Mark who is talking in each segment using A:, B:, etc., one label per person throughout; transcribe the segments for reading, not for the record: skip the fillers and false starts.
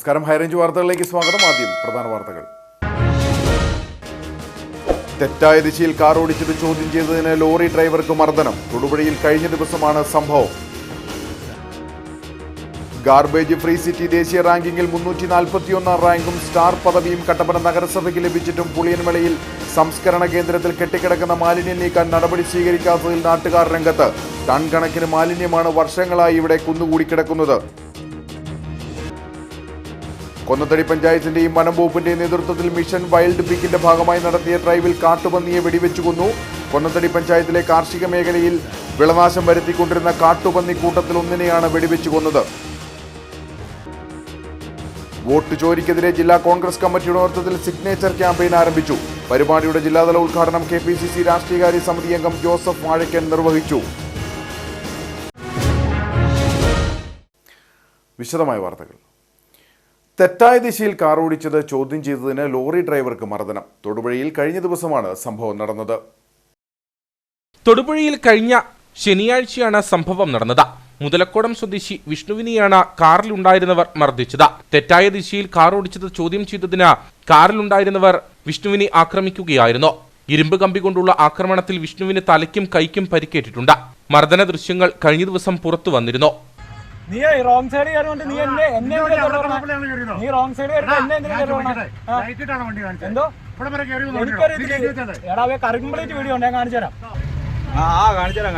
A: നമസ്കാരം. ഹൈറേഞ്ച് വാർത്തകളിലേക്ക് സ്വാഗതം. ആദ്യം പ്രധാന വാർത്തകൾ. തെറ്റായ ദിശയിൽ കാർ ഓടിച്ചത് ചോദ്യം ചെയ്തതിന് ലോറി ഡ്രൈവർക്ക് മർദ്ദനം. തൊടുപുഴയിൽ കഴിഞ്ഞ ദിവസമാണ് സംഭവം. ഗാർബേജ് ഫ്രീ സിറ്റി ദേശീയ റാങ്കിങ്ങിൽ 341 റാങ്കും സ്റ്റാർ പദവിയും കട്ടപ്പന നഗരസഭയ്ക്ക് ലഭിച്ചിട്ടും പുളിയൻമലയിൽ സംസ്കരണ കേന്ദ്രത്തിൽ കെട്ടിക്കിടക്കുന്ന മാലിന്യം നീക്കാൻ നടപടി സ്വീകരിക്കാത്തതിൽ നാട്ടുകാർ രംഗത്ത്. ടൺ കണക്കിന് മാലിന്യമാണ് വർഷങ്ങളായി ഇവിടെ കുന്നുകൂടി കിടക്കുന്നത്. കൊന്നത്തടി പഞ്ചായത്തിന്റെയും വനം വകുപ്പിന്റെയും നേതൃത്വത്തിൽ മിഷൻ വൈൽഡ് പിക്കിന്റെ ഭാഗമായി നടത്തിയ ഡ്രൈവിൽ കാട്ടുപന്നിയെ വെടിവെച്ചു കൊന്നു. കൊന്നത്തടി പഞ്ചായത്തിലെ കാർഷിക മേഖലയിൽ വിളനാശം വരുത്തിക്കൊണ്ടിരുന്ന കാട്ടുപന്നി കൂട്ടത്തിൽ ഒന്നിനെയാണ് വെടിവെച്ചു കൊന്നത്. വോട്ട് ചോരിക്കെതിരെ ജില്ലാ കോൺഗ്രസ് കമ്മിറ്റിയുടെ നേതൃത്വത്തിൽ സിഗ്നേച്ചർ ക്യാമ്പയിൻ ആരംഭിച്ചു. പരിപാടിയുടെ ജില്ലാതല ഉദ്ഘാടനം KPCC രാഷ്ട്രീയകാര്യ സമിതി അംഗം ജോസഫ് വാഴക്കൻ നിർവഹിച്ചു. വിശദമായ വാർത്തകൾ. തെറ്റായ ദിശയിൽ കാർ ഓടിച്ചത് ചോദ്യം ചെയ്തതിന് ലോറി ഡ്രൈവർക്ക് മർദ്ദനം. തൊടുപുഴയിൽ കഴിഞ്ഞ ദിവസമാണ് സംഭവം നടന്നത്.
B: തൊടുപുഴയിൽ കഴിഞ്ഞ ശനിയാഴ്ചയാണ് സംഭവം നടന്നത്. മുതലക്കോടം സ്വദേശി വിഷ്ണുവിനെയാണ് കാറിലുണ്ടായിരുന്നവർ മർദ്ദിച്ചത്. തെറ്റായ ദിശയിൽ കാർ ഓടിച്ചത് ചോദ്യം ചെയ്തതിന് കാറിലുണ്ടായിരുന്നവർ വിഷ്ണുവിനെ ആക്രമിക്കുകയായിരുന്നു. ഇരുമ്പ് കമ്പി കൊണ്ടുള്ള ആക്രമണത്തിൽ വിഷ്ണുവിന് തലയ്ക്കും കൈക്കും പരിക്കേറ്റിട്ടുണ്ട്. മർദ്ദന ദൃശ്യങ്ങൾ കഴിഞ്ഞ ദിവസം പുറത്തു വന്നിരുന്നു.
C: നീ റോങ് സൈഡ് കയറുകൊണ്ട് നീ എന്നെ നീ റോങ് സൈഡ് എന്തോ എനിക്കറിയത്തില്ല. എടാ കംപ്ലീറ്റ് വീഡിയോ ഉണ്ട്, ഞാൻ കാണിച്ചു തരാം. കാണിച്ചു തരാം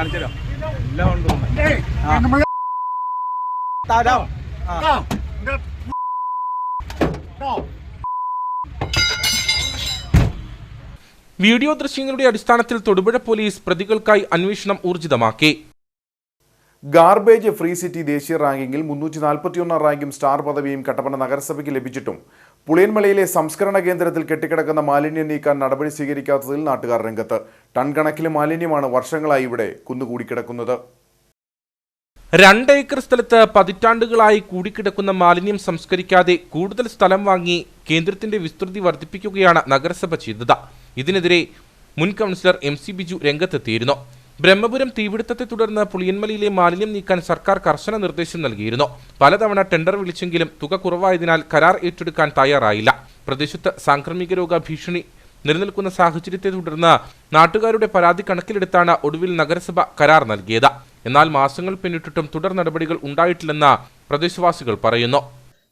C: എല്ലാം ഉണ്ട്.
B: വീഡിയോ ദൃശ്യങ്ങളുടെ അടിസ്ഥാനത്തിൽ തൊടുപുഴ പോലീസ് പ്രതികൾക്കായി അന്വേഷണം ഊർജിതമാക്കി.
A: ഗാർബേജ് ഫ്രീ സിറ്റി ദേശീയ റാങ്കിങ്ങിൽ 341 റാങ്കും സ്റ്റാർ പദവിയും കട്ടപ്പന നഗരസഭയ്ക്ക് ലഭിച്ചിട്ടും പുളിയൻമലയിലെ സംസ്കരണ കേന്ദ്രത്തിൽ കെട്ടിക്കിടക്കുന്ന മാലിന്യം നീക്കാൻ നടപടി സ്വീകരിക്കാത്തതിൽ നാട്ടുകാർ രംഗത്ത്. ടൺ കണക്കിന് മാലിന്യമാണ് വർഷങ്ങളായി ഇവിടെ കുന്നുകൂടി കിടക്കുന്നത്.
B: 2 ഏക്കർ സ്ഥലത്ത് പതിറ്റാണ്ടുകളായി കൂടിക്കിടക്കുന്ന മാലിന്യം സംസ്കരിക്കാതെ കൂടുതൽ സ്ഥലം വാങ്ങി കേന്ദ്രത്തിന്റെ വിസ്തൃതി വർദ്ധിപ്പിക്കുകയാണ് നഗരസഭ ചെയ്തത്. ഇതിനെതിരെ മുൻ കൗൺസിലർ MC ബിജു രംഗത്തെത്തിയിരുന്നു. ബ്രഹ്മപുരം തീപിടുത്തത്തെ തുടർന്ന് പുളിയൻമലയിലെ മാലിന്യം നീക്കാൻ സർക്കാർ കർശന നിർദ്ദേശം നൽകിയിരുന്നു. പലതവണ ടെൻഡർ വിളിച്ചെങ്കിലും തുക കുറവായതിനാൽ കരാർ ഏറ്റെടുക്കാൻ തയ്യാറായില്ല. പ്രദേശത്ത് സാംക്രമിക രോഗ ഭീഷണി നിലനിൽക്കുന്ന സാഹചര്യത്തെ തുടർന്ന് നാട്ടുകാരുടെ പരാതി കണക്കിലെടുത്താണ് ഒടുവിൽ നഗരസഭ കരാർ നൽകിയത്. എന്നാൽ മാസങ്ങൾ പിന്നിട്ടിട്ടും തുടർ നടപടികൾ ഉണ്ടായിട്ടില്ലെന്ന് പ്രദേശവാസികൾ പറയുന്നു.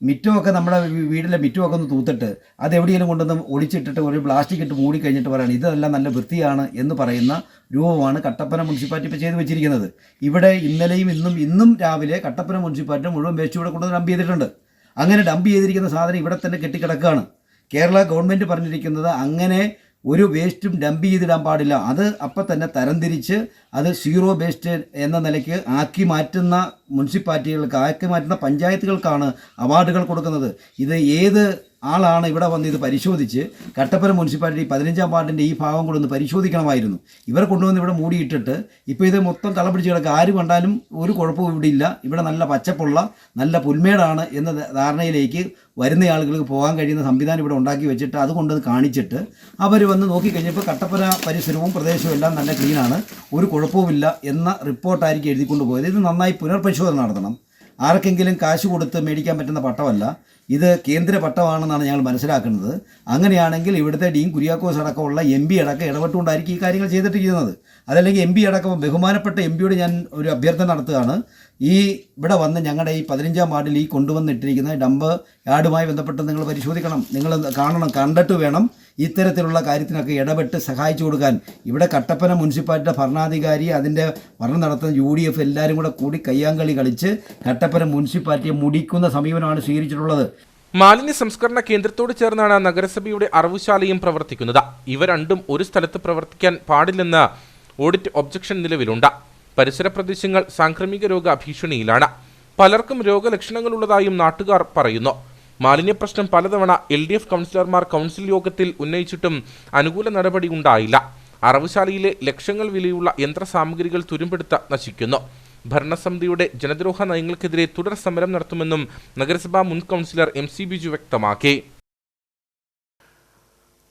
D: മിറ്റമൊക്കെ നമ്മുടെ വീട്ടിലെ മിറ്റമൊക്കെ ഒന്ന് തൂത്തിട്ട് അത് എവിടെയെങ്കിലും കൊണ്ടൊന്ന് ഒളിച്ചിട്ടിട്ട് ഒരു പ്ലാസ്റ്റിക് ഇട്ട് മൂടി കഴിഞ്ഞിട്ട് പറയണം ഇതെല്ലാം നല്ല വൃത്തിയാണ് എന്ന് പറയുന്ന രൂപമാണ് കട്ടപ്പന മുനിസിപ്പാലിറ്റി ഇപ്പോൾ ചെയ്തു വെച്ചിരിക്കുന്നത്. ഇവിടെ ഇന്നലെയും ഇന്നും രാവിലെ കട്ടപ്പന മുനിസിപ്പാലിറ്റി മുഴുവൻ വേസ്റ്റ് ഇവിടെ കൊണ്ട് ഡംപ് ചെയ്തിട്ടുണ്ട്. അങ്ങനെ ഡംപ് ചെയ്തിരിക്കുന്ന സാധനം ഇവിടെ തന്നെ കെട്ടിക്കിടക്കുകയാണ്. കേരള ഗവൺമെൻറ് പറഞ്ഞിരിക്കുന്നത് അങ്ങനെ ഒരു വേസ്റ്റും ഡംപ് ചെയ്തിടാൻ പാടില്ല. അത് അപ്പം തന്നെ തരംതിരിച്ച് അത് സീറോ വേസ്റ്റ് എന്ന നിലയ്ക്ക് ആക്കി മാറ്റുന്ന മുനിസിപ്പാലിറ്റികൾക്ക്, ആക്കി മാറ്റുന്ന പഞ്ചായത്തുകൾക്കാണ് അവാർഡുകൾ കൊടുക്കുന്നത്. ഇത് ഏത് ആളാണ് ഇവിടെ വന്ന് ഇത് പരിശോധിച്ച് കട്ടപ്പന മുനിസിപ്പാലിറ്റി 15-ാം വാർഡിൻ്റെ ഈ ഭാഗം കൂടെ ഒന്ന് പരിശോധിക്കണമായിരുന്നു. ഇവരെ കൊണ്ടുവന്ന് ഇവിടെ മൂടിയിട്ടിട്ട് ഇപ്പോൾ ഇത് മൊത്തം കളപിടിച്ച് കിടക്കുക. ആര് കണ്ടാലും ഒരു കുഴപ്പവും ഇവിടെ ഇല്ല. ഇവിടെ നല്ല പച്ചപ്പുള്ള നല്ല പുൽമേടാണ് എന്ന ധാരണയിലേക്ക് വരുന്ന ആളുകൾക്ക് പോകാൻ കഴിയുന്ന സംവിധാനം ഇവിടെ ഉണ്ടാക്കി വെച്ചിട്ട് അതുകൊണ്ടത് കാണിച്ചിട്ട് അവർ വന്ന് നോക്കിക്കഴിഞ്ഞപ്പോൾ കട്ടപ്പന പരിസരവും പ്രദേശവും എല്ലാം നല്ല ക്ലീനാണ്, ഒരു കുഴപ്പവുമില്ല എന്ന റിപ്പോർട്ടായിരിക്കും എഴുതിക്കൊണ്ട് പോയത്. ഇത് നന്നായി പുനർപരിശോധന നടത്തണം. ആർക്കെങ്കിലും കാശ് കൊടുത്ത് മേടിക്കാൻ പറ്റുന്ന പട്ടമല്ല, ഇത് കേന്ദ്ര പട്ടമാണെന്നാണ് ഞങ്ങൾ മനസ്സിലാക്കുന്നത്. അങ്ങനെയാണെങ്കിൽ ഇവിടുത്തെ ഡീൻ കുര്യാക്കോസ് അടക്കമുള്ള MP അടക്കം ഇടപെട്ടുകൊണ്ടായിരിക്കും ഈ കാര്യങ്ങൾ ചെയ്തിട്ടിരിക്കുന്നത്. അതല്ലെങ്കിൽ MP അടക്കം ബഹുമാനപ്പെട്ട MP ഞാൻ ഒരു അഭ്യർത്ഥന നടത്തുകയാണ്. ഇവിടെ വന്ന് ഞങ്ങളുടെ ഈ 15-ാം വാർഡിൽ ഈ കൊണ്ടുവന്നിട്ടിരിക്കുന്ന ഡംപ് യാർഡുമായി ബന്ധപ്പെട്ട് നിങ്ങൾ പരിശോധിക്കണം, നിങ്ങൾ കാണണം, കണ്ടിട്ട് വേണം ഇത്തരത്തിലുള്ള കാര്യത്തിനൊക്കെ ഇടപെട്ട് സഹായിച്ചു കൊടുക്കാൻ. ഇവിടെ കട്ടപ്പന മുനിസിപ്പാലിറ്റിയുടെ ഭരണാധികാരി, അതിൻ്റെ ഭരണം നടത്തുന്ന UDF എല്ലാവരും കൂടി കയ്യാങ്കളി കളിച്ച് കട്ടപ്പന മുനിസിപ്പാലിറ്റിയെ മുടിക്കുന്ന സമീപനമാണ് സ്വീകരിച്ചിട്ടുള്ളത്.
B: മാലിന്യ സംസ്കരണ കേന്ദ്രത്തോട് ചേർന്നാണ് നഗരസഭയുടെ അറവുശാലയും പ്രവർത്തിക്കുന്നത്. ഇവ രണ്ടും ഒരു സ്ഥലത്ത് പ്രവർത്തിക്കാൻ പാടില്ലെന്ന് ഓഡിറ്റ് ഒബ്ജക്ഷൻ നിലവിലുണ്ട്. പരിസര പ്രദേശങ്ങൾ സാംക്രമിക രോഗ ഭീഷണിയിലാണ്. പലർക്കും രോഗലക്ഷണങ്ങളുള്ളതായും നാട്ടുകാർ പറയുന്നു. മാലിന്യ പ്രശ്നം പലതവണ LDF കൗൺസിലർമാർ കൗൺസിൽ യോഗത്തിൽ ഉന്നയിച്ചിട്ടും അനുകൂല നടപടി ഉണ്ടായില്ല. അറവുശാലയിലെ ലക്ഷങ്ങൾ വിലയുള്ള യന്ത്രസാമഗ്രികൾ തുരുമ്പെടുത്ത് നശിക്കുന്നു. ഭരണസമിതിയുടെ ജനദ്രോഹ നയങ്ങൾക്കെതിരെ തുടർ സമരം നടത്തുമെന്നും നഗരസഭാ മുൻ കൗൺസിലർ MC ബിജു വ്യക്തമാക്കി.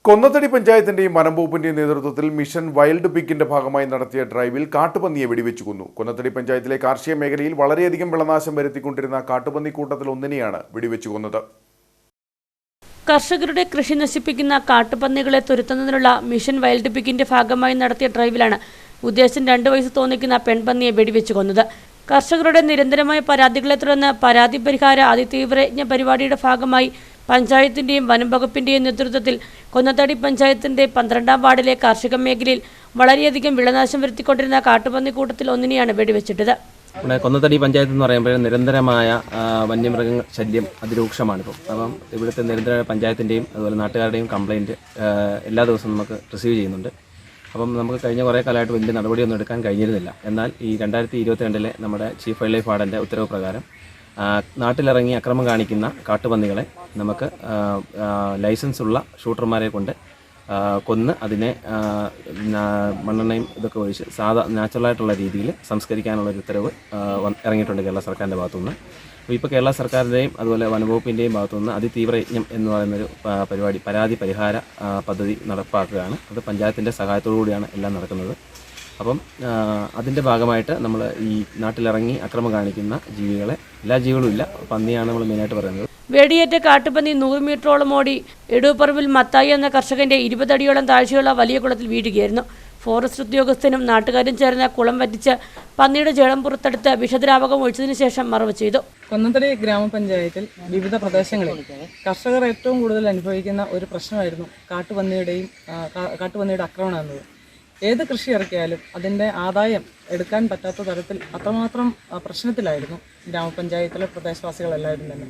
A: കൊന്നത്തടി പഞ്ചായത്തിന്റെയും വനം വകുപ്പിന്റെയും നേതൃത്വത്തിൽ മിഷൻ വൈൽഡ് പിക്കിന്റെ ഭാഗമായി നടത്തിയ ഡ്രൈവിൽ കാട്ടുപന്നിയെ വെടിവെച്ചു കൊന്നു. കൊന്നത്തടി പഞ്ചായത്തിലെ കാർഷിക മേഖലയിൽ വളരെയധികം വിളനാശം വരുത്തിക്കൊണ്ടിരുന്ന കാട്ടുപന്നി കൂട്ടത്തിൽ ഒന്നിനെയാണ് വെടിവെച്ചു കൊന്നത്.
E: കർഷകരുടെ കൃഷി നശിപ്പിക്കുന്ന കാട്ടുപന്നികളെ തുരത്തുന്നതിനുള്ള മിഷൻ വൈൽഡ് പിഗിന്റെ ഭാഗമായി നടത്തിയ ഡ്രൈവിലാണ് ഉദ്ദേശം 2 വയസ്സ് തോന്നിക്കുന്ന പെൺപന്നിയെ വെടിവെച്ചു കൊന്നത്. കർഷകരുടെ നിരന്തരമായ പരാതികളെ തുടർന്ന് പരാതി പരിഹാര അതിതീവ്രയജ്ഞ പരിപാടിയുടെ ഭാഗമായി പഞ്ചായത്തിന്റെയും വനം വകുപ്പിന്റെയും നേതൃത്വത്തിൽ കൊന്നത്തടി പഞ്ചായത്തിന്റെ 12ാം വാർഡിലെ കാർഷിക മേഖലയിൽ വളരെയധികം വിളനാശം വരുത്തിക്കൊണ്ടിരുന്ന കാട്ടുപന്നി കൂട്ടത്തിൽ ഒന്നിനെയാണ് വെടിവെച്ചിട്ടത്.
F: നമ്മുടെ കൊന്നത്തടി പഞ്ചായത്ത് എന്ന് പറയുമ്പോൾ നിരന്തരമായ വന്യമൃഗ ശല്യം അതിരൂക്ഷമാണിപ്പോൾ. അപ്പം ഇവിടുത്തെ നിരന്തര പഞ്ചായത്തിൻ്റെയും അതുപോലെ നാട്ടുകാരുടെയും കംപ്ലയിൻറ്റ് എല്ലാ ദിവസവും നമുക്ക് റിസീവ് ചെയ്യുന്നുണ്ട്. അപ്പം നമുക്ക് കഴിഞ്ഞ കുറേ കാലമായിട്ട് വലിയ നടപടിയൊന്നും എടുക്കാൻ കഴിഞ്ഞിരുന്നില്ല. എന്നാൽ ഈ 2022 നമ്മുടെ ചീഫ് വൈൽഡ് ലൈഫ് വാർഡൻ്റെ ഉത്തരവ് പ്രകാരം നാട്ടിലിറങ്ങി അക്രമം കാണിക്കുന്ന കാട്ടുപന്നികളെ നമുക്ക് ലൈസൻസ് ഉള്ള ഷൂട്ടർമാരെ കൊണ്ട് കൊന്ന് അതിനെ മണ്ണെണ്ണയും ഇതൊക്കെ ഒഴിച്ച് നാച്ചുറലായിട്ടുള്ള രീതിയിൽ സംസ്കരിക്കാനുള്ളൊരു ഉത്തരവ് ഇറങ്ങിയിട്ടുണ്ട് കേരള സർക്കാരിൻ്റെ ഭാഗത്തുനിന്ന്. അപ്പോൾ ഇപ്പോൾ കേരള സർക്കാരിൻ്റെയും അതുപോലെ വനംവകുപ്പിൻ്റെയും ഭാഗത്തുനിന്ന് അതിതീവ്രയജ്ഞം എന്ന് പറയുന്നൊരു പരിപാടി പരാതി പരിഹാര പദ്ധതി നടപ്പാക്കുകയാണ്. അത് പഞ്ചായത്തിൻ്റെ സഹായത്തോടു കൂടിയാണ് എല്ലാം നടക്കുന്നത്. അപ്പം അതിൻ്റെ ഭാഗമായിട്ട് നമ്മൾ ഈ നാട്ടിലിറങ്ങി അക്രമം കാണിക്കുന്ന ജീവികളെ, എല്ലാ ജീവികളും ഇല്ല, പന്നിയാണ് നമ്മൾ മെയിനായിട്ട് പറയുന്നത്.
E: വെടിയേറ്റ കാട്ടുപന്നി 100 മീറ്ററോളം ഓടി എടൂപ്പറമ്പിൽ മത്തായി എന്ന കർഷകന്റെ 20 അടിയോളം താഴ്ചയുള്ള വലിയ കുളത്തിൽ വീഴുകയായിരുന്നു. ഫോറസ്റ്റ് ഉദ്യോഗസ്ഥനും നാട്ടുകാരും ചേർന്ന് കുളം വറ്റിച്ച് പന്നിയുടെ ജഡം പുറത്തെടുത്ത് വിഷദ്രാവകം ഒഴിച്ചതിനു ശേഷം മറവ് ചെയ്തു.
G: കൊന്നത്തടി ഗ്രാമപഞ്ചായത്തിൽ വിവിധ പ്രദേശങ്ങളിൽ കർഷകർ ഏറ്റവും കൂടുതൽ അനുഭവിക്കുന്ന ഒരു പ്രശ്നമായിരുന്നു കാട്ടുപന്നിയുടെ ആക്രമണം എന്നത്. ഏത് കൃഷി ഇറക്കിയാലും അതിൻ്റെ ആദായം എടുക്കാൻ പറ്റാത്ത തരത്തിൽ അത്രമാത്രം പ്രശ്നത്തിലായിരുന്നു ഗ്രാമപഞ്ചായത്തിലെ പ്രദേശവാസികളെല്ലാവരും തന്നെ.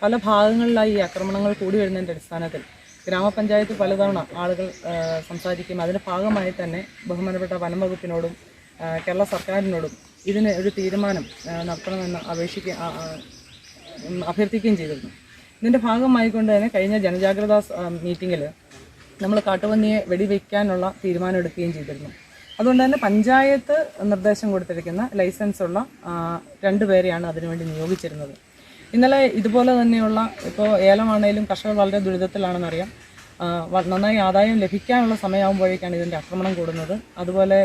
G: പല ഭാഗങ്ങളിലായി ഈ ആക്രമണങ്ങൾ കൂടി വരുന്നതിൻ്റെ അടിസ്ഥാനത്തിൽ ഗ്രാമപഞ്ചായത്ത് പലതവണ ആളുകൾ സംസാരിക്കും. അതിൻ്റെ ഭാഗമായി തന്നെ ബഹുമാനപ്പെട്ട വനം വകുപ്പിനോടും കേരള സർക്കാരിനോടും ഇതിന് ഒരു തീരുമാനം നടത്തണമെന്ന് അഭ്യർത്ഥിക്കുകയും ചെയ്തിരുന്നു. ഇതിൻ്റെ ഭാഗമായിക്കൊണ്ട് തന്നെ കഴിഞ്ഞ ജനജാഗ്രതാ മീറ്റിങ്ങിൽ നമ്മൾ കാട്ടുപന്നിയെ വെടിവെക്കാനുള്ള തീരുമാനം എടുക്കുകയും ചെയ്തിരുന്നു. അതുകൊണ്ട് തന്നെ പഞ്ചായത്ത് നിർദ്ദേശം കൊടുത്തിരിക്കുന്ന ലൈസൻസുള്ള 2 പേരെയാണ് അതിനുവേണ്ടി നിയോഗിച്ചിരുന്നത്. ഇന്നലെ ഇതുപോലെ തന്നെയുള്ള ഇപ്പോൾ ഏലമാണേലും കർഷകർ വളരെ ദുരിതത്തിലാണെന്നറിയാം. നന്നായി ആദായം ലഭിക്കാനുള്ള സമയമാകുമ്പോഴേക്കാണ് ഇതിൻ്റെ ആക്രമണം കൂടുന്നത്. അതുപോലെ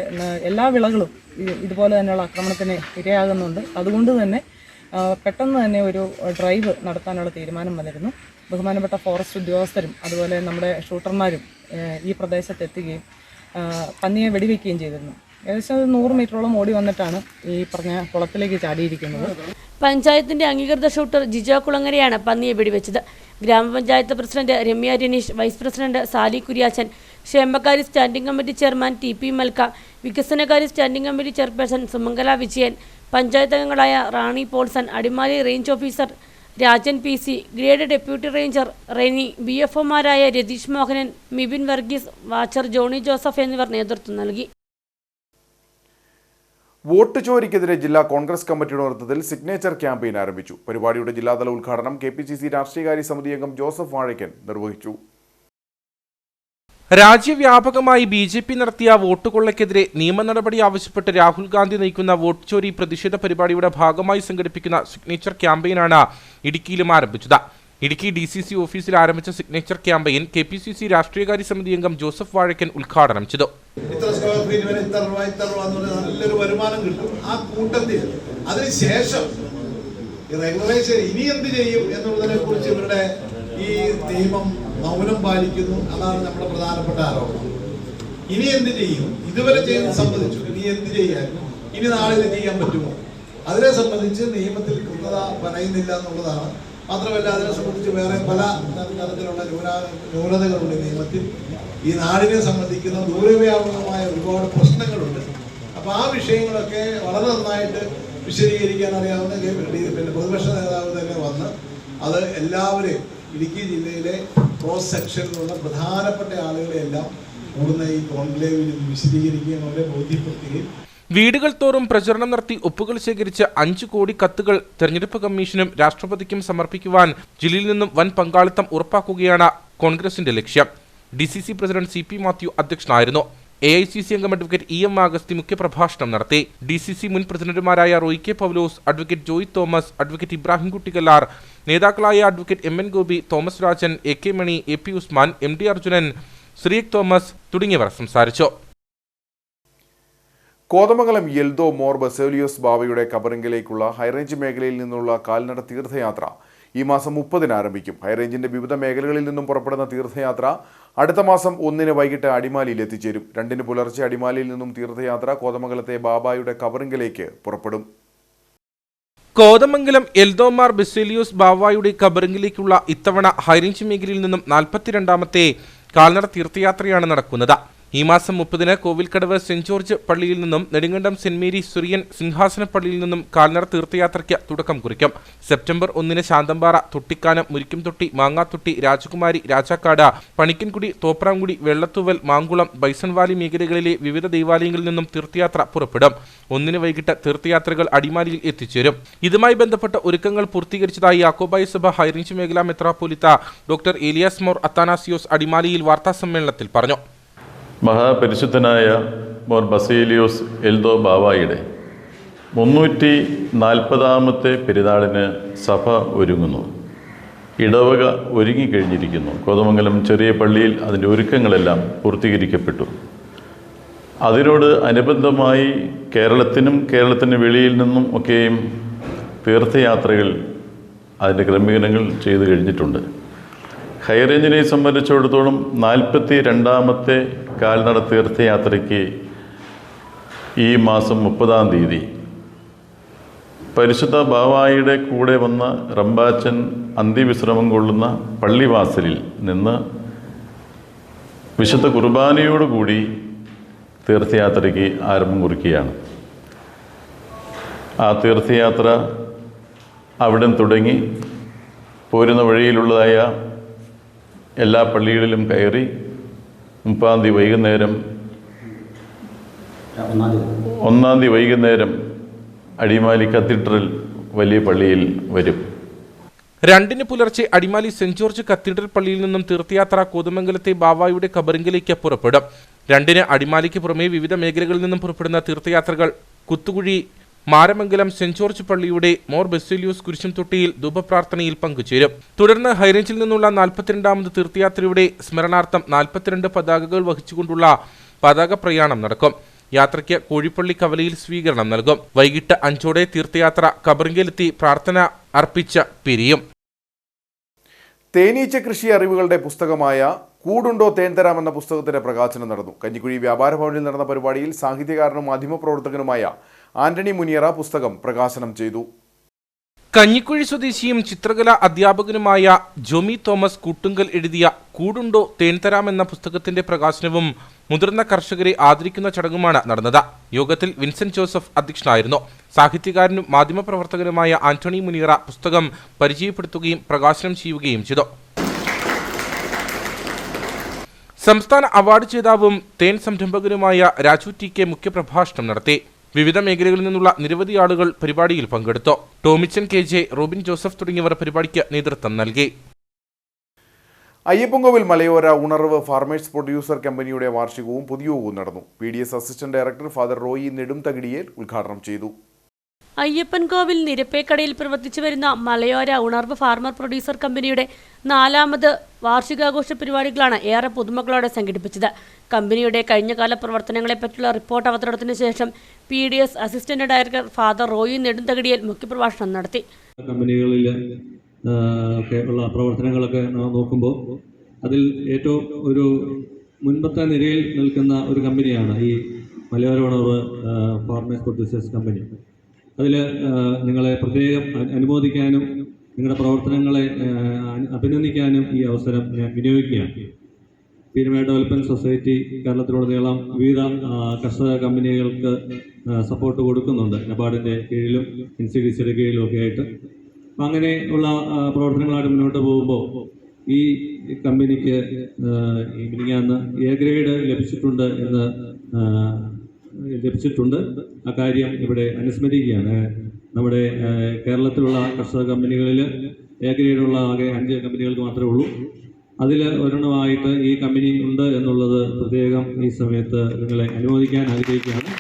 G: എല്ലാ വിളകളും ഇതുപോലെ തന്നെയുള്ള ആക്രമണത്തിന് ഇരയാകുന്നുണ്ട്. അതുകൊണ്ട് തന്നെ പെട്ടെന്ന് തന്നെ ഒരു ഡ്രൈവ് നടത്താനുള്ള തീരുമാനം വന്നിരുന്നു. ബഹുമാനപ്പെട്ട ഫോറസ്റ്റ് ഉദ്യോഗസ്ഥരും അതുപോലെ നമ്മുടെ ഷൂട്ടർമാരും ഈ പ്രദേശത്തെത്തുകയും പന്നിയെ വെടിവെക്കുകയും ചെയ്തിരുന്നു. ഏകദേശം 100 മീറ്ററോളം ഓടി വന്നിട്ടാണ് ഈ പറഞ്ഞ കുളത്തിലേക്ക് ചാടിയിരിക്കുന്നത്.
E: പഞ്ചായത്തിന്റെ അംഗീകൃത ഷൂട്ടർ ജിജോ കുളങ്ങരയാണ് പന്നിയെ വെടിവെച്ചത്. ഗ്രാമപഞ്ചായത്ത് president Ramya Ranish, vice president Sali Kuriachan, ക്ഷേമകാര്യ standing committee chairman TP Malka, വികസനകാര്യ standing committee chairperson Sumangala Vijayan, panchayat അംഗങ്ങളായ Rani Paulson, Adimali range officer Rajan PC, grade deputy ranger Reni, BFOമാരായ രതീഷ് മോഹനൻ, മിബിൻ വർഗീസ്, വാച്ചർ ജോണി ജോസഫ് എന്നിവർ നേതൃത്വം നൽകി.
A: വോട്ട് ചോരിക്കെതിരെ ജില്ലാ കോൺഗ്രസ് കമ്മിറ്റിയുടെ നേതൃത്വത്തിൽ സിഗ്നേച്ചർ ക്യാമ്പയിൻ ആരംഭിച്ചു. പരിപാടിയുടെ ജില്ലാതല ഉദ്ഘാടനം KPCC രാഷ്ട്രീയകാര്യ സമിതി അംഗം ജോസഫ് വാഴയ്ക്കൻ നിർവഹിച്ചു.
B: രാജ്യവ്യാപകമായി BJP നടത്തിയ വോട്ട് കൊള്ളയ്ക്കെതിരെ നിയമ നടപടി ആവശ്യപ്പെട്ട് രാഹുൽ ഗാന്ധി നയിക്കുന്ന വോട്ട് ചോരി പ്രതിഷേധ പരിപാടിയുടെ ഭാഗമായി സംഘടിപ്പിക്കുന്ന സിഗ്നേച്ചർ ക്യാമ്പയിനാണ് ഇടുക്കിയിലും ആരംഭിച്ചത്. ഇടുക്കി DCC ഓഫീസിൽ ആരംഭിച്ച സിഗ്നേച്ചർ ക്യാമ്പയിൻ KPCC രാഷ്ട്രീയകാര്യ സമിതി അംഗം ജോസഫ് വാഴയ്ക്കൻ ഉദ്ഘാടനം ചെയ്തു.
H: ഇത്ര സ്ക്വയർ ഫീറ്റ് വരെ ഇത്ര രൂപ നല്ലൊരു വരുമാനം കിട്ടും. ആ കൂട്ടത്തിൽ അതിനുശേഷം റെഗുലേഷൻ ഇനി എന്ത് ചെയ്യും എന്നുള്ളതിനെ കുറിച്ച് ഇവരുടെ ഈ നിയമം മൗനം പാലിക്കുന്നു. അതാണ് നമ്മുടെ പ്രധാനപ്പെട്ട ആരോപണം. ഇനി എന്ത് ചെയ്യും, ഇതുവരെ ചെയ്യുന്നത് സംബന്ധിച്ചു, ഇനി എന്ത് ചെയ്യാൻ, ഇനി നാളെ ഇത് ചെയ്യാൻ പറ്റുമോ, അതിനെ സംബന്ധിച്ച് നിയമത്തിൽ കൃത്യത പറയുന്നില്ല എന്നുള്ളതാണ്. മാത്രമല്ല അതിനെ സംബന്ധിച്ച് വേറെ പല തരത്തിലുള്ള ന്യൂനതകളുണ്ട് നിയമത്തിൽ. ഈ നാടിനെ സംബന്ധിക്കുന്ന ദൂരവ്യാപകമായ ഒരുപാട് പ്രശ്നങ്ങളുണ്ട്. അപ്പോൾ ആ വിഷയങ്ങളൊക്കെ വളരെ നന്നായിട്ട് വിശദീകരിക്കാൻ അറിയാവുന്ന പിന്നെ പ്രതിപക്ഷ നേതാവ് തന്നെ വന്ന് അത് എല്ലാവരെയും ഇടുക്കി ജില്ലയിലെ ക്രോസ് സെക്ഷനിലുള്ള പ്രധാനപ്പെട്ട ആളുകളെല്ലാം കൂടുന്ന ഈ കോൺക്ലേവിലും വിശദീകരിക്കുകയും അവരെ ബോധ്യപ്പെടുത്തുകയും
B: വീടുകൾ തോറും പ്രചരണം നടത്തി ഒപ്പുകൾ ശേഖരിച്ച് 5 കോടി കത്തുകൾ തെരഞ്ഞെടുപ്പ് കമ്മീഷനും രാഷ്ട്രപതിക്കും സമർപ്പിക്കുവാൻ ജില്ലയിൽ നിന്നും വൻ പങ്കാളിത്തം ഉറപ്പാക്കുകയാണ് കോൺഗ്രസിന്റെ ലക്ഷ്യം. DCC പ്രസിഡന്റ് CP മാത്യു അധ്യക്ഷനായിരുന്നു. AICC അംഗം അഡ്വക്കേറ്റ് EM ആഗസ്തി മുഖ്യപ്രഭാഷണം നടത്തി. DCC മുൻ പ്രസിഡന്റുമാരായ Roy K Paulose, advocate Joy Thomas, advocate Ibrahim Kuttikallar, നേതാക്കളായ advocate MN Gopi, Thomas Rajan, AK Mani, AP Usman, MD Arjunan, Sreek Thomas തുടങ്ങിയവർ സംസാരിച്ചു.
A: കോതമംഗലം യെൽദോ മോർ ബസേലിയോസ് ബാവയുടെ കബറിങ്കിലേക്കുള്ള ഹൈറേഞ്ച് മേഖലയിൽ നിന്നുള്ള കാൽനട തീർത്ഥയാത്ര ഈ മാസം 30-ന് ആരംഭിക്കും. ഹൈറേഞ്ചിന്റെ വിവിധ മേഖലകളിൽ നിന്നും പുറപ്പെടുന്ന തീർത്ഥയാത്ര അടുത്ത മാസം 1-ന് വൈകിട്ട് അടിമാലിയിൽ എത്തിച്ചേരും. 2-ന് പുലർച്ചെ അടിമാലിയിൽ നിന്നും തീർത്ഥയാത്ര കോതമംഗലത്തെ ബാബായുടെ കബറിങ്കലേക്ക് പുറപ്പെടും.
B: കോതമംഗലം എൽദോമാർ ബെസേലിയോസ് ബാവായുടെ കബറിങ്കിലേക്കുള്ള ഇത്തവണ ഹൈറേഞ്ച് മേഖലയിൽ നിന്നും 42ാമത്തെ കാൽനട തീർത്ഥയാത്രയാണ് നടക്കുന്നത്. ഈ മാസം 30-ന് കോവിൽക്കടവ് സെന്റ് ജോർജ് പള്ളിയിൽ നിന്നും നെടുങ്കണ്ടം സെന്റ് മേരി സുറിയൻ സിംഹാസന പള്ളിയിൽ നിന്നും കാൽനട തീർത്ഥയാത്രയ്ക്ക് തുടക്കം കുറിക്കും. സെപ്റ്റംബർ 1-ന് ശാന്തമ്പാറ, തൊട്ടിക്കാനം, മുരിക്കുംതൊട്ടി, മാങ്ങാത്തൊട്ടി, രാജകുമാരി, രാജാക്കാട്, പണിക്കൻകുടി, തോപ്രാംകുടി, വെള്ളത്തൂവൽ, മാങ്കുളം, ബൈസൺ വാലി മേഖലകളിലെ വിവിധ ദേവാലയങ്ങളിൽ നിന്നും തീർത്ഥയാത്ര പുറപ്പെടും. 1-ന് വൈകിട്ട് തീർത്ഥയാത്രകൾ അടിമാലിയിൽ എത്തിച്ചേരും. ഇതുമായി ബന്ധപ്പെട്ട ഒരുക്കങ്ങൾ പൂർത്തീകരിച്ചതായി യാക്കോബായ സഭ ഹൈറേഞ്ച് മേഖലാ മെത്രാപ്പോലിത്ത ഡോക്ടർ ഏലിയാസ് മോർ അത്താനാസിയോസ് അടിമാലിയിൽ വാർത്താസമ്മേളനത്തിൽ പറഞ്ഞു.
I: മഹാപരിശുദ്ധനായ മോർ ബസേലിയോസ് എൽദോ ബാവായുടെ 340ാമത്തെ പെരുന്നാളിന് സഭ ഒരുങ്ങുന്നു. ഇടവക ഒരുങ്ങിക്കഴിഞ്ഞിരിക്കുന്നു. കോതമംഗലം ചെറിയ പള്ളിയിൽ അതിൻ്റെ ഒരുക്കങ്ങളെല്ലാം പൂർത്തീകരിക്കപ്പെട്ടു. അതിനോട് അനുബന്ധമായി കേരളത്തിനും കേരളത്തിന് വെളിയിൽ നിന്നും ഒക്കെയും തീർത്ഥയാത്രകൾ അതിൻ്റെ ക്രമീകരണങ്ങൾ ചെയ്തു കഴിഞ്ഞിട്ടുണ്ട്. ഹൈറേഞ്ചിനെ സംബന്ധിച്ചിടത്തോളം 42ാമത്തെ കാൽനട തീർത്ഥയാത്രയ്ക്ക് ഈ മാസം 30-ാം തീയതി പരിശുദ്ധ ബാവായുടെ കൂടെ വന്ന റമ്പാച്ചൻ അന്ത്യവിശ്രമം കൊള്ളുന്ന പള്ളിവാസലിൽ നിന്ന് വിശുദ്ധ കുർബാനയോടുകൂടി തീർത്ഥയാത്രയ്ക്ക് ആരംഭം കുറിക്കുകയാണ്. ആ തീർത്ഥയാത്ര അവിടെ തുടങ്ങി പോരുന്ന വഴിയിലുള്ളതായ എല്ലാ പള്ളികളിലും കയറി 30-ാം തീയതി വൈകുന്നേരം 1-ാം തീയതി വൈകുന്നേരം അടിമാലി കത്തീഡ്രൽ വലിയ പള്ളിയിൽ വരും.
B: 2-ന് പുലർച്ചെ അടിമാലി സെന്റ് ജോർജ് കത്തീഡ്രൽ പള്ളിയിൽ നിന്നും തീർത്ഥയാത്ര കോതമംഗലത്തെ ബാവായുടെ കബറിങ്കിലേക്ക് പുറപ്പെടും. 2-ന് അടിമാലിക്ക് പുറമെ വിവിധ മേഖലകളിൽ നിന്നും പുറപ്പെടുന്ന തീർത്ഥയാത്രകൾ കുത്തുകുഴി മാരമംഗലം സെന്റ് ജോർജ് പള്ളിയുടെ മോർ ബെസേലിയോസ് കുരിശുംതൊട്ടിയിൽ ധൂപപ്രാർത്ഥനയിൽ പങ്കുചേരും. തുടർന്ന് ഹൈറേഞ്ചിൽ നിന്നുള്ള 42ാമത് തീർത്ഥയാത്രയുടെ സ്മരണാർത്ഥം 42 പതാകകൾ വഹിച്ചുകൊണ്ടുള്ള പതാക പ്രയാണം നടക്കും. യാത്രയ്ക്ക് കോഴിപ്പള്ളി കവലയിൽ സ്വീകരണം നൽകും. വൈകിട്ട് 5-ഓടെ തീർത്ഥയാത്ര കബറിങ്കലെത്തി പ്രാർത്ഥന അർപ്പിച്ച് പിരിയും.
A: തേനീച്ച കൃഷി അറിവുകളുടെ പുസ്തകമായ കൂടുണ്ടോ തേൻ തരാം എന്ന പുസ്തകത്തിന്റെ പ്രകാശനം നടന്നു. കഞ്ഞിക്കുഴി വ്യാപാര ഭവനിൽ നടന്ന പരിപാടിയിൽ സാഹിത്യകാരനും മാധ്യമപ്രവർത്തകനുമായ ആന്റണി മുനിയറ പുസ്തകം പ്രകാശനം ചെയ്തു.
B: കഞ്ഞിക്കുഴി സ്വദേശിയും ചിത്രകലാ അധ്യാപകനുമായ ജോമി തോമസ് കൂട്ടുങ്കൽ എഴുതിയ കൂടുണ്ടോ തേൻ തരാം എന്ന പുസ്തകത്തിന്റെ പ്രകാശനവും മുതിർന്ന കർഷകരെ ആദരിക്കുന്ന ചടങ്ങുമാണ് നടന്നത്. യോഗത്തിൽ വിൻസെന്റ് ജോസഫ് അധ്യക്ഷനായിരുന്നു. സാഹിത്യകാരനും മാധ്യമപ്രവർത്തകനുമായ ആന്റണി മുനിയറ പുസ്തകം പരിചയപ്പെടുത്തുകയും പ്രകാശനം ചെയ്യുകയും ചെയ്തു. സംസ്ഥാന അവാർഡ് ജേതാവും തേൻ സംരംഭകനുമായ രാജു ടി കെ മുഖ്യപ്രഭാഷണം നടത്തി. വിവിധ മേഖലകളിൽ നിന്നുള്ള നിരവധി ആളുകൾ പരിപാടിയിൽ പങ്കെടുത്തു. Tomichan K J, Robin Joseph തുടങ്ങിയവർ പരിപാടിക്ക് നേതൃത്വം നൽകി.
A: അയ്യപ്പൻകോവിൽ മലയോര ഉണർവ് ഫാർമേഴ്സ് പ്രൊഡ്യൂസർ കമ്പനിയുടെ വാർഷികവും പൊതുയോഗവും നടന്നു. PDS assistant director father Roy Nedumthakidiyel ഉദ്ഘാടനം ചെയ്തു.
E: അയ്യപ്പൻകോവിൽ നിരപ്പേക്കടയിൽ പ്രവർത്തിച്ചു വരുന്ന മലയോര ഉണർവ് ഫാർമർ പ്രൊഡ്യൂസർ കമ്പനിയുടെ 4ാമത് വാർഷികാഘോഷ പരിപാടികളാണ് ഏറെ പുതുമക്കളോടെ സംഘടിപ്പിച്ചത്. കമ്പനിയുടെ കഴിഞ്ഞകാല പ്രവർത്തനങ്ങളെപ്പറ്റിയുള്ള റിപ്പോർട്ട് അവതരണത്തിന് ശേഷം PDS assistant director father Roy Nedumthakidiyel മുഖ്യപ്രഭാഷണം നടത്തി.
J: കമ്പനികളിൽ ഉള്ള പ്രവർത്തനങ്ങളൊക്കെ നോക്കുമ്പോൾ അതിൽ ഏറ്റവും ഒരു മുൻപത്തെ നിരയിൽ നിൽക്കുന്ന ഒരു കമ്പനിയാണ് ഈ മലയോര ഉണർവ് ഫാർമേഴ്സ് പ്രൊഡ്യൂസേഴ്സ് കമ്പനി. അതിൽ നിങ്ങളെ പ്രത്യേകം അനുമോദിക്കാനും നിങ്ങളുടെ പ്രവർത്തനങ്ങളെ അഭിനന്ദിക്കാനും ഈ അവസരം ഞാൻ വിനിയോഗിക്കുകയാണ്. പീരുമേട് ഡെവലപ്മെൻറ്റ് സൊസൈറ്റി കേരളത്തിലുടനീളം വിവിധ കർഷക കമ്പനികൾക്ക് സപ്പോർട്ട് കൊടുക്കുന്നുണ്ട്. നബാർഡിൻ്റെ കീഴിലും NCDCയുടെ കീഴിലും ഒക്കെ ആയിട്ട്. അപ്പം അങ്ങനെയുള്ള പ്രവർത്തനങ്ങളായിട്ട് മുന്നോട്ട് പോകുമ്പോൾ ഈ കമ്പനിക്ക് മിനിങ്ങാന്ന് A ഗ്രേഡ് ലഭിച്ചിട്ടുണ്ട്. അക്കാര്യം ഇവിടെ അനുസ്മരിക്കുകയാണ്. നമ്മുടെ കേരളത്തിലുള്ള കർഷക കമ്പനികളിൽ A ഗ്രേഡുള്ള ആകെ 5 കമ്പനികൾക്ക് മാത്രമേ ഉള്ളൂ. അതിൽ ഒരെണ്ണമായിട്ട് ഈ കമ്പനി ഉണ്ട് എന്നുള്ളത് പ്രത്യേകം ഈ സമയത്ത് നിങ്ങളെ അനുമോദിക്കാൻ ആഗ്രഹിക്കുകയാണ്.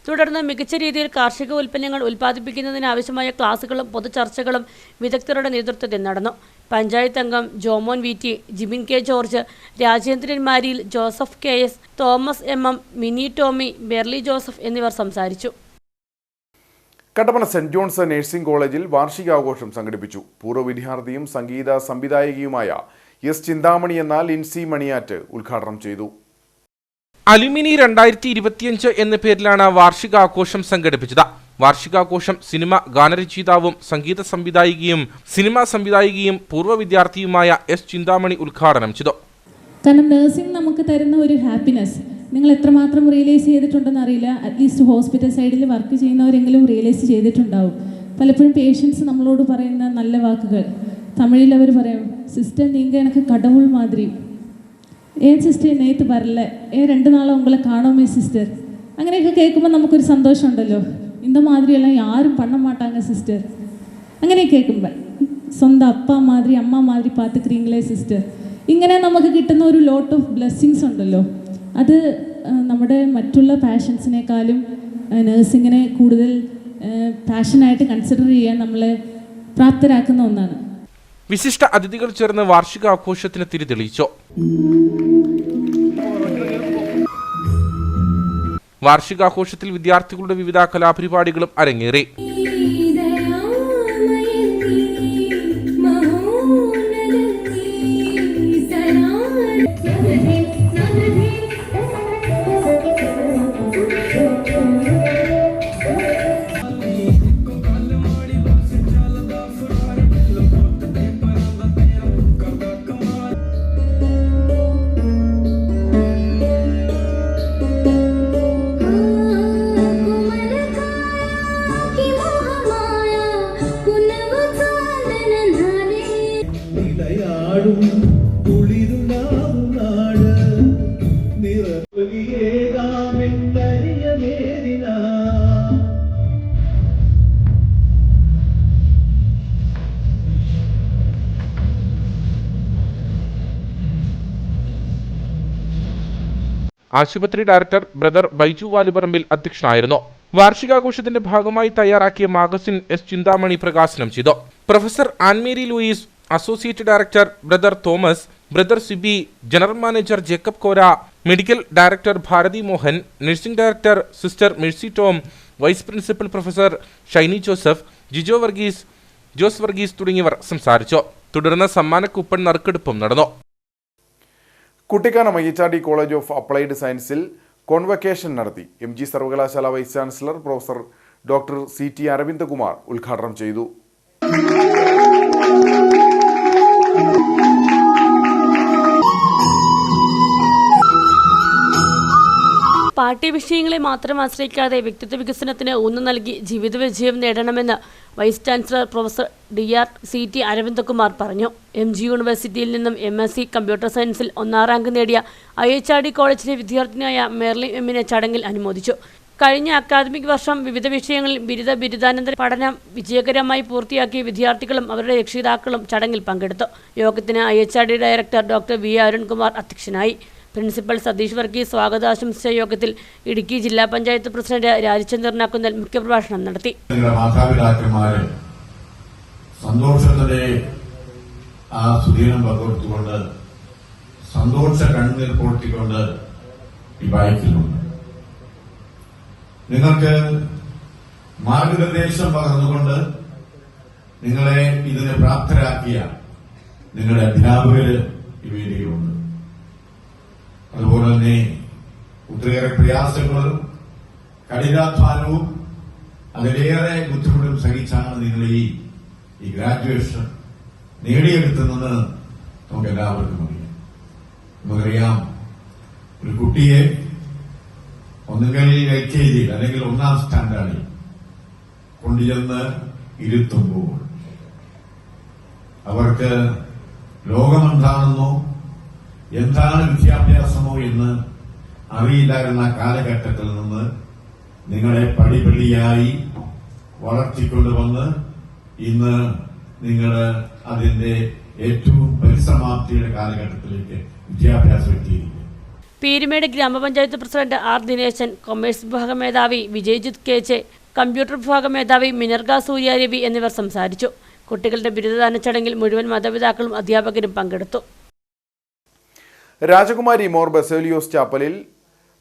E: തുടർന്ന് മികച്ച രീതിയിൽ കാർഷിക ഉൽപ്പന്നങ്ങൾ ഉൽപ്പാദിപ്പിക്കുന്നതിനാവശ്യമായ ക്ലാസുകളും പൊതുചർച്ചകളും വിദഗ്ധരുടെ നേതൃത്വത്തിൽ നടന്നു. പഞ്ചായത്ത് അംഗം Jomon VT, Jibin K George, Rajendran Mariyil, Joseph KS, Thomas MM, Mini Tomy, Berly Joseph എന്നിവർ സംസാരിച്ചു.
A: കട്ടപ്പന സെന്റ് ജോൺസ് നഴ്സിംഗ് കോളേജിൽ വാർഷികാഘോഷം സംഘടിപ്പിച്ചു. പൂർവ്വ വിദ്യാർത്ഥിയും സംഗീത സംവിധായകയുമായ എസ് ചിന്താമണി എന്ന ലിൻസി മണിയാറ്റ് ഉദ്ഘാടനം ചെയ്തു.
B: അലുമിനി 2025 എന്ന പേരിലാണ് വാർഷികാഘോഷം സംഘടിപ്പിച്ചത്. വാർഷികാഘോഷം സിനിമ ഗാനരചയിതാവും സംഗീത സംവിധായികയും സിനിമാ സംവിധായികയും പൂർവ്വ വിദ്യാർത്ഥിയുമായ എസ് ചിന്താമണി ഉദ്ഘാടനം ചെയ്തു.
K: കാരണം നഴ്സിംഗ് നമുക്ക് തരുന്ന ഒരു ഹാപ്പിനെസ് നിങ്ങൾ എത്രമാത്രം റിയലൈസ് ചെയ്തിട്ടുണ്ടെന്ന് അറിയില്ല. അറ്റ്ലീസ്റ്റ് ഹോസ്പിറ്റൽ സൈഡിൽ വർക്ക് ചെയ്യുന്നവരെങ്കിലും റിയലൈസ് ചെയ്തിട്ടുണ്ടാവും. പലപ്പോഴും പേഷ്യൻസ് നമ്മളോട് പറയുന്ന നല്ല വാക്കുകൾ തമിഴിൽ അവർ പറയും, സിസ്റ്റർ നിങ്ങൾ എനിക്ക് കടവുൾ മാതിരി, സിസ്റ്റർ നേത്ത് വരല, 2 നാളെ ഉങ്ങളെ കാണുമേ സിസ്റ്റർ. അങ്ങനെയൊക്കെ കേൾക്കുമ്പോൾ നമുക്കൊരു സന്തോഷമുണ്ടല്ലോ. இந்த மாதிரியெல்லாம் யாரும் பண்ண மாட்டாங்க சிஸ்டர். അങ്ങനെ കേൾക്കുമ്പോൾ സ്വന്തം അപ്പ മാതിരി അമ്മ മാതിരി പാത്തുக்கிறீங்களே സിസ്റ്റർ. ഇങ്ങനെ നമുക്ക് കിട്ടുന്ന ഒരു ലോട്ട് ഓഫ് ബ്ലെസ്സിങ്സ് ഉണ്ടല്ലോ. അത് നമ്മുടെ മറ്റുള്ള പാഷൻസിനേക്കാളും നഴ്സിങ്ങിനെ കൂടുതൽ പാഷനായിട്ട് കൺസിഡർ ചെയ്യാൻ നമ്മളെ പ്രാപ്തരാക്കുന്ന ഒന്നാണ്.
B: വിശിഷ്ട അതിഥികൾ ചേർന്ന് വാർഷികാഘോഷത്തിന് തിരിതെളിയിച്ചു. വാർഷികാഘോഷത്തിൽ വിദ്യാർത്ഥികളുടെ വിവിധ കലാപരിപാടികളും അരങ്ങേറി. ആശുപത്രി ഡയറക്ടർ ബ്രദർ ബൈജു വാലുപറമ്പിൽ അധ്യക്ഷനായിരുന്നു. വാർഷികാഘോഷത്തിന്റെ ഭാഗമായി തയ്യാറാക്കിയ മാഗസിൻ എസ് ചിന്താമണി പ്രകാശനം ചെയ്തു. Professor Annmary Louis, associate director brother Thomas, brother Sibi, general manager Jacob Kora, medical director Bharathi Mohan, nursing director sister Mercy Tom, vice principal professor Shiny Joseph, Jose Varghese തുടങ്ങിയവർ സംസാരിച്ചു. തുടർന്ന് സമ്മാന കൂപ്പൺ നറുക്കെടുപ്പും നടന്നു.
A: Kuttikkanam IHRD college of applied സയൻസിൽ കോൺവക്കേഷൻ നടത്തി. MG സർവകലാശാല vice chancellor professor doctor CT Aravindakumar ഉദ്ഘാടനം ചെയ്തു.
E: പാഠ്യവിഷയങ്ങളെ മാത്രം ആശ്രയിക്കാതെ വ്യക്തിത്വ വികസനത്തിന് ഊന്നൽ നൽകി ജീവിത വിജയം നേടണമെന്ന് vice chancellor professor DR CT Aravindakumar പറഞ്ഞു. MG യൂണിവേഴ്സിറ്റിയിൽ നിന്നും MSc കമ്പ്യൂട്ടർ സയൻസിൽ 1ാം റാങ്ക് നേടിയ IHRD കോളേജിലെ വിദ്യാർത്ഥിനിയായ മെർലിൻ എമ്മിനെ ചടങ്ങിൽ അനുമോദിച്ചു. കഴിഞ്ഞ അക്കാദമിക് വർഷം വിവിധ വിഷയങ്ങളിൽ ബിരുദാനന്തര പഠനം വിജയകരമായി പൂർത്തിയാക്കിയ വിദ്യാർത്ഥികളും അവരുടെ രക്ഷിതാക്കളും ചടങ്ങിൽ പങ്കെടുത്തു. യോഗത്തിന് IHRD director doctor V Arunkumar അധ്യക്ഷനായി. പ്രിൻസിപ്പൽ സതീഷ് വർഗീസ് സ്വാഗതാശംസ യോഗത്തിൽ ഇടുക്കി ജില്ലാ പഞ്ചായത്ത് പ്രസിഡന്റ് രാജചന്ദ്രൻ അക്കുന്നൽ മുഖ്യപ്രഭാഷണം നടത്തി.
H: മാതാപിതാക്കന്മാരെ സന്തോഷത്തിന്റെ ആ സുദീനം പകർത്തുകൊണ്ട് സന്തോഷ കണ്ണുനീർ പൊട്ടിക്കൊണ്ട് ഈ ബൈക്കിലുണ്ട്. നിങ്ങൾക്ക് മാർഗനിർദ്ദേശം പകർന്നുകൊണ്ട് നിങ്ങളെ ഇതിന് പ്രാപ്തരാക്കിയ നിങ്ങളുടെ അധ്യാപകര് ഈ വേദിയിലുണ്ട്. അതുപോലെ തന്നെ ഒത്തിരിയേറെ പ്രയാസങ്ങളും കഠിനാധ്വാനവും അതിലേറെ ബുദ്ധിമുട്ടും സഹിച്ചാണ് നിങ്ങൾ ഈ ഗ്രാജുവേഷൻ നേടിയെടുക്കുന്നത് നമുക്ക് എല്ലാവർക്കും അറിയാം. നമുക്കറിയാം, ഒരു കുട്ടിയെ ഒന്നുകിൽ LKG അല്ലെങ്കിൽ 1ാം സ്റ്റാൻഡേർഡിൽ കൊണ്ടുചെന്ന് ഇരുത്തുമ്പോൾ അവർക്ക് ലോകമെന്താണെന്നോ എന്താണ് വിദ്യാഭ്യാസമോ എന്ന് അറിയില്ലായിരുന്ന കാലഘട്ടത്തിൽ നിന്ന് നിങ്ങളെ പടിപടിയായി വളർത്തിക്കൊണ്ടുവന്ന് ഇന്ന് നിങ്ങൾ അതിന്റെ ഏറ്റവും പരിസമാപ്തിയുടെ കാലഘട്ടത്തിലേക്ക് വിദ്യാഭ്യാസം എത്തിയിരിക്കുന്നു.
E: പീരുമേട് ഗ്രാമപഞ്ചായത്ത് പ്രസിഡന്റ് R ദിനേശൻ, കൊമേഴ്സ് വിഭാഗ മേധാവി വിജയ്ജിത്ത് KJ, കമ്പ്യൂട്ടർ വിഭാഗ മേധാവി മിനർഗ സൂര്യാരവി എന്നിവർ സംസാരിച്ചു. കുട്ടികളുടെ ബിരുദദാന ചടങ്ങിൽ മുഴുവൻ മാതാപിതാക്കളും അധ്യാപകരും പങ്കെടുത്തു. രാജകുമാരി മോർ ബസേലിയോസ് ചാപ്പലിൽ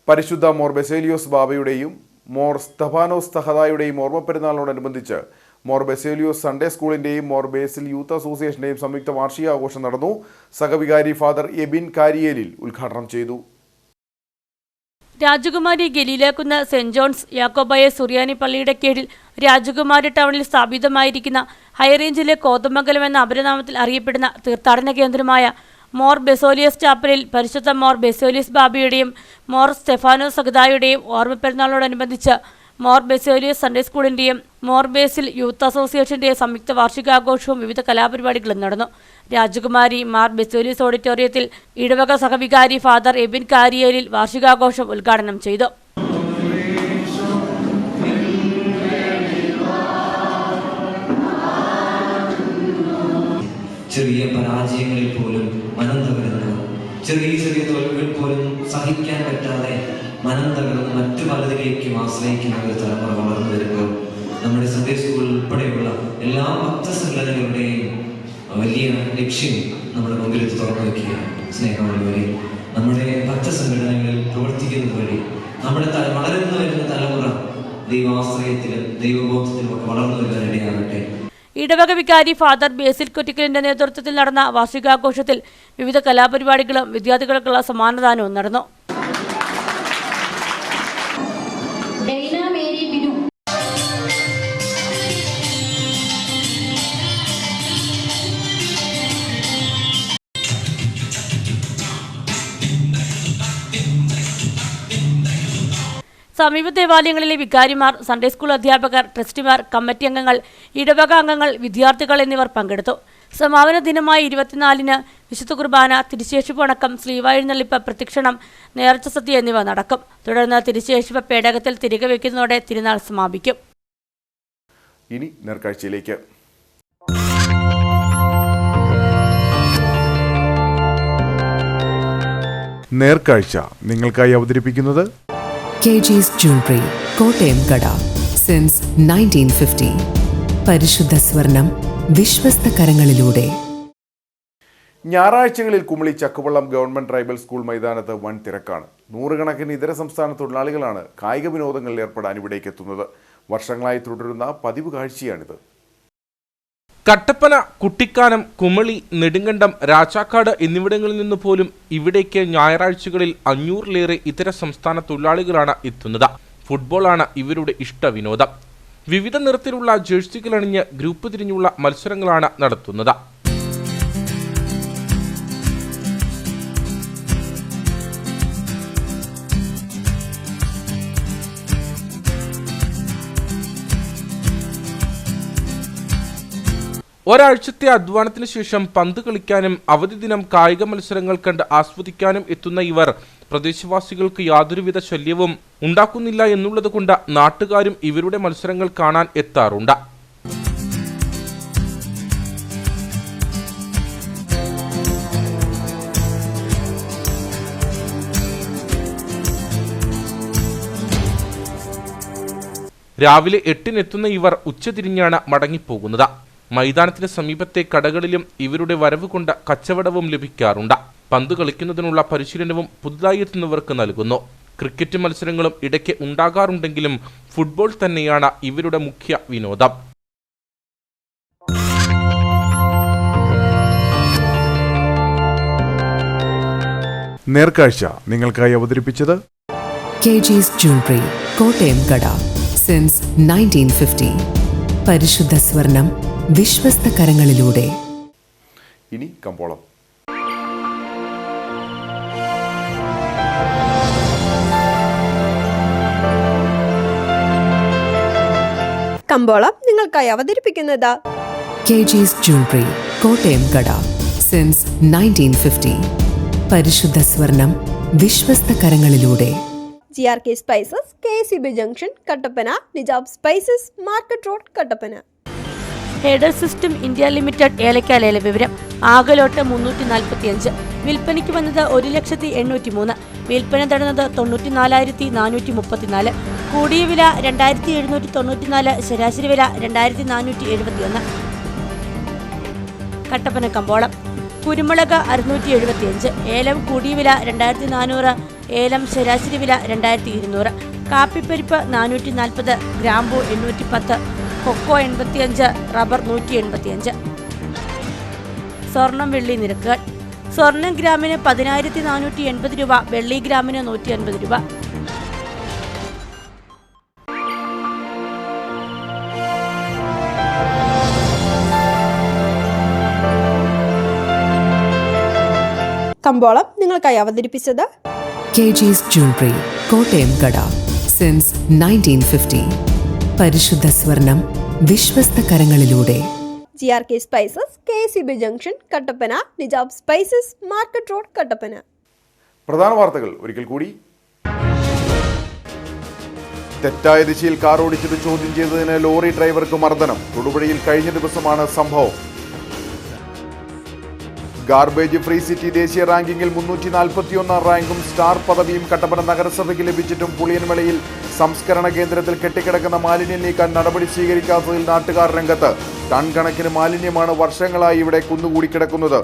E: പരിശുദ്ധ മോർ ബസേലിയോസ് ബാബയുടെയും
A: മോർ സ്തഫാനോസ് തഹദായുടെയും ഓർമ്മപ്പെരുന്നാളിനോടനുബന്ധിച്ച് മോർ ബെസേലിയോസ് സൺഡേ സ്കൂളിൻ്റെയും മോർ ബേസിൽ യൂത്ത് അസോസിയേഷൻ്റെയും സംയുക്ത വാർഷികാഘോഷം നടന്നു. സഹവികാരി ഫാദർ എബിൻ കാരിയേലിൽ ഉദ്ഘാടനം ചെയ്തു.
E: രാജകുമാരി ഗലീലാക്കുന്ന് സെന്റ് ജോൺസ് യാക്കോബായ സുറിയാനി പള്ളിയുടെ കീഴിൽ രാജകുമാരി ടൗണിൽ സ്ഥാപിതമായിരിക്കുന്ന ഹൈറേഞ്ചിലെ കോതമംഗലം എന്ന അപരനാമത്തിൽ അറിയപ്പെടുന്ന തീർത്ഥാടന കേന്ദ്രമായ മോർ ബെസോലിയസ് ചാപ്പലിൽ പരിശുദ്ധ മോർ ബെസോലിയസ് ബാബയുടെയും മോർ സ്തെഫാനോസ് സഗദായുടെയും ഓർമ്മപ്പെരുന്നാളിനോടനുബന്ധിച്ച് മോർ ബെസോലിയസ് സൺഡേ സ്കൂളിൻ്റെയും മോർ ബേസിൽ യൂത്ത് അസോസിയേഷൻ്റെയും സംയുക്ത വാർഷികാഘോഷവും വിവിധ കലാപരിപാടികളും നടന്നു. രാജകുമാരി മാർ ബെസോലിയസ് ഓഡിറ്റോറിയത്തിൽ ഇടവക സഹവികാരി ഫാദർ എബിൻ കാരിയേലിൽ വാർഷികാഘോഷം ഉദ്ഘാടനം ചെയ്തു.
L: ചെറിയ പരാജയങ്ങളിൽ പോലും മനം തകരുന്നു, ചെറിയ ചെറിയ തോൽവികൾ പോലും സഹിക്കാൻ പറ്റാതെ മനം തകർന്ന് മറ്റു പലതിലേക്കും ആശ്രയിക്കുന്ന ഒരു തലമുറ വളർന്നു വരുമ്പോൾ നമ്മുടെ സൺഡേ സ്കൂൾ ഉൾപ്പെടെയുള്ള എല്ലാ ഭക്തസംഘടനകളുടെയും വലിയ ലക്ഷ്യം നമ്മുടെ മുമ്പിൽ തുറന്നു വയ്ക്കുകയാണ്. സ്നേഹമുള്ളവരെ, നമ്മുടെ ഭക്തസംഘടനകളിൽ പ്രവർത്തിക്കുന്നത് വഴി നമ്മുടെ വളർന്നു വരുന്ന തലമുറ ദൈവാശ്രയത്തിലും ദൈവബോധത്തിലും ഒക്കെ വളർന്നു വരുവാനിടയാകട്ടെ.
E: ഇടവക വികാരി ഫാദർ ബേസിൽ കൊറ്റിക്കലിന്റെ നേതൃത്വത്തിൽ നടന്ന വാർഷികാഘോഷത്തിൽ വിവിധ കലാപരിപാടികളും വിദ്യാർത്ഥികൾക്കുള്ള സമ്മാനദാനവും നടന്നു. സമീപ ദേവാലയങ്ങളിലെ വികാരിമാർ, സൺഡേ സ്കൂൾ അധ്യാപകർ, ട്രസ്റ്റിമാർ, കമ്മിറ്റി അംഗങ്ങൾ, ഇടവക അംഗങ്ങൾ, വിദ്യാർത്ഥികൾ എന്നിവർ പങ്കെടുത്തു. സമാപന ദിനമായ 24-ന് വിശുദ്ധ കുർബാന, തിരുശേഷിപ്പ് അടക്കം, സ്ലീവ എഴുന്നള്ളിപ്പ്, പ്രദക്ഷിണം, നേർച്ച സദ്യ എന്നിവ നടക്കും. തുടർന്ന് തിരുശേഷിപ്പ് പേടകത്തിൽ തിരികെ വയ്ക്കുന്നതോടെ തിരുനാൾ സമാപിക്കും.
A: ഇനി നേർക്കാഴ്ചയിലേക്ക്. നേർക്കാഴ്ച നിങ്ങൾക്കായി അവതരിപ്പിക്കുന്നത്
M: KG's Jewelry, കോട്ടയം കട. സിൻസ് 1950. പരിശുദ്ധ സ്വർണം വിശ്വസ്ത കരങ്ങളിലൂടെ.
A: ഞായറാഴ്ചകളിൽ Kumily Chakkuvallam government tribal school മൈതാനത്ത് വൻ തിരക്കാണ്. നൂറുകണക്കിന് ഇതര സംസ്ഥാന തൊഴിലാളികളാണ് കായിക വിനോദങ്ങളിൽ ഏർപ്പെടാൻ ഇവിടേക്ക് എത്തുന്നത്. വർഷങ്ങളായി തുടരുന്ന പതിവ് കാഴ്ചയാണിത്.
B: കട്ടപ്പന, കുട്ടിക്കാനം, കുമളി, നെടുങ്കണ്ടം, രാജാക്കാട് എന്നിവിടങ്ങളിൽ നിന്ന് പോലും ഇവിടേക്ക് ഞായറാഴ്ചകളിൽ 500-ലേറെ ഇതര സംസ്ഥാന തൊഴിലാളികളാണ് എത്തുന്നത്. ഫുട്ബോളാണ് ഇവരുടെ ഇഷ്ടവിനോദം. വിവിധ നിറത്തിലുള്ള ജേഴ്സികളണിഞ്ഞ് ഗ്രൂപ്പ് തിരിഞ്ഞുള്ള മത്സരങ്ങളാണ് നടത്തുന്നത്. ഒരാഴ്ചത്തെ അധ്വാനത്തിന് ശേഷം പന്ത് കളിക്കാനും അവധി ദിനം കായിക മത്സരങ്ങൾ കണ്ട് ആസ്വദിക്കാനും എത്തുന്ന ഇവർ പ്രദേശവാസികൾക്ക് യാതൊരുവിധ ശല്യവും ഉണ്ടാക്കുന്നില്ല എന്നുള്ളതുകൊണ്ട് നാട്ടുകാരും ഇവരുടെ മത്സരങ്ങൾ കാണാൻ എത്താറുണ്ട്. രാവിലെ 8-ന് എത്തുന്ന ഇവർ ഉച്ചതിരിഞ്ഞാണ് മടങ്ങിപ്പോകുന്നത്. മൈതാനത്തിന് സമീപത്തെ കടകളിലും ഇവരുടെ വരവ് കൊണ്ട് കച്ചവടവും ലഭിക്കാറുണ്ട്. പന്ത് കളിക്കുന്നതിനുള്ള പരിശീലനവും പുതുതായി എത്തുന്നവർക്ക് നൽകുന്നു. ക്രിക്കറ്റ് മത്സരങ്ങളും ഇടയ്ക്ക് ഉണ്ടാകാറുണ്ടെങ്കിലും ഫുട്ബോൾ തന്നെയാണ് ഇവരുടെ മുഖ്യ വിനോദം.
A: നേർക്കാഴ്ച നിങ്ങൾക്കായി അവതരിപ്പിച്ചത്
M: KG's Jewelry, കോട്ടയം കട. സിൻസ് 1950. പരിശുദ്ധ സ്വർണം വിശ്വസ്ത കരങ്ങളിലൂടെ.
A: ഇനി കമ്പോളം.
N: കമ്പോളം നിങ്ങൾക്കായി അവതരിപ്പിക്കുന്നത്
M: KG's Jewelry, കോട്ടയം കട. സിൻസ് 1950. പരിശുദ്ധ സ്വർണം വിശ്വസ്ത കരങ്ങളിലൂടെ.
N: GRK spices, KCB junction, Kattappana. Nijab spices, market road, Kattappana.
E: Header system India limited ഏലക്ക ലേല വിവരം. ആകലോട്ട് 345. വിൽപ്പനയ്ക്ക് വന്നത് 1,83,000. വിൽപ്പന തടഞ്ഞത് 94,434. കൂടിയ വില 2,794. ശരാശരി വില 2,471. കട്ടപ്പന കമ്പോളം. കുരുമുളക് 675. ഏലം കൂടിയ വില 2,400. ഏലം ശരാശരി വില 2200, കാപ്പിപ്പരിപ്പ് 440, ഗ്രാമ്പു 810, കൊക്കോ 85, റബ്ബർ 185. സ്വർണം വെള്ളി നിരക്കുകൾ: സ്വർണം ഗ്രാമിന് 10,480 രൂപ, വെള്ളി ഗ്രാമിന് 150 രൂപ.
N: കമ്പോളം നിങ്ങൾക്കായി അവതരിപ്പിച്ചത്
M: KG's Jewelry, കോട്ടയം കട. സിൻസ് 1950. പരിശുദ്ധ സ്വർണം വിശ്വസ്ത കരങ്ങളിലൂടെ.
N: GRK spices, KCB junction, Kattappana. Nijab spices, market road, Kattappana.
A: പ്രധാന വാർത്തകൾ ഒരിക്കൽ കൂടി. തെറ്റായ ദിശയിൽ കാർ ഓടിച്ചിട്ട് ചോദ്യം ചെയ്തതിന് ലോറി ഡ്രൈവർക്ക് മർദ്ദനം. തൊടുപുഴയിൽ കഴിഞ്ഞ ദിവസമാണ് സംഭവം. ഗാർബേജ് ഫ്രീ സിറ്റി ദേശീയ റാങ്കിങ്ങിൽ 341 റാങ്കും സ്റ്റാർ പദവിയും കട്ടപ്പന നഗരസഭയ്ക്ക് ലഭിച്ചിട്ടും പുളിയൻമലയിൽ സംസ്കരണ കേന്ദ്രത്തിൽ കെട്ടിക്കിടക്കുന്ന മാലിന്യം നീക്കാൻ നടപടി സ്വീകരിക്കാത്തതിൽ നാട്ടുകാർ രംഗത്ത്. ടൺ കണക്കിന് മാലിന്യമാണ് വർഷങ്ങളായി ഇവിടെ കുന്നുകൂടിക്കിടക്കുന്നത്.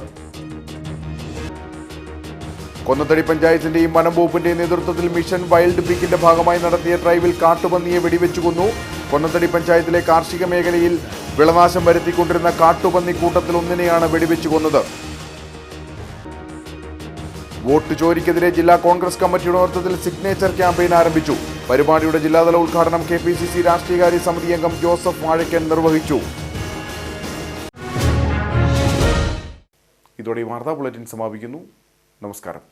A: കൊന്നത്തടി പഞ്ചായത്തിന്റെയും വനം വകുപ്പിന്റെയും നേതൃത്വത്തിൽ മിഷൻ വൈൽഡ് പിക്കിന്റെ ഭാഗമായി നടത്തിയ ഡ്രൈവിൽ കാട്ടുപന്നിയെ വെടിവെച്ചു കൊന്നു. കൊന്നത്തടി പഞ്ചായത്തിലെ കാർഷിക മേഖലയിൽ വിളനാശം വരുത്തിക്കൊണ്ടിരുന്ന കാട്ടുപന്നി കൂട്ടത്തിൽ ഒന്നിനെയാണ് വെടിവെച്ചു കൊന്നത്. വോട്ട് ചോരിക്കെതിരെ ജില്ലാ കോൺഗ്രസ് കമ്മിറ്റിയുടെ നേതൃത്വത്തിൽ സിഗ്നേച്ചർ ക്യാമ്പയിൻ ആരംഭിച്ചു. പരിപാടിയുടെ ജില്ലാതല ഉദ്ഘാടനം KPCC രാഷ്ട്രീയകാര്യ സമിതി അംഗം ജോസഫ് വാഴക്കൻ നിർവഹിച്ചു. ഇതോടെ വാർത്താ ബുള്ളറ്റിൻ സമാപിക്കുന്നു. നമസ്കാരം.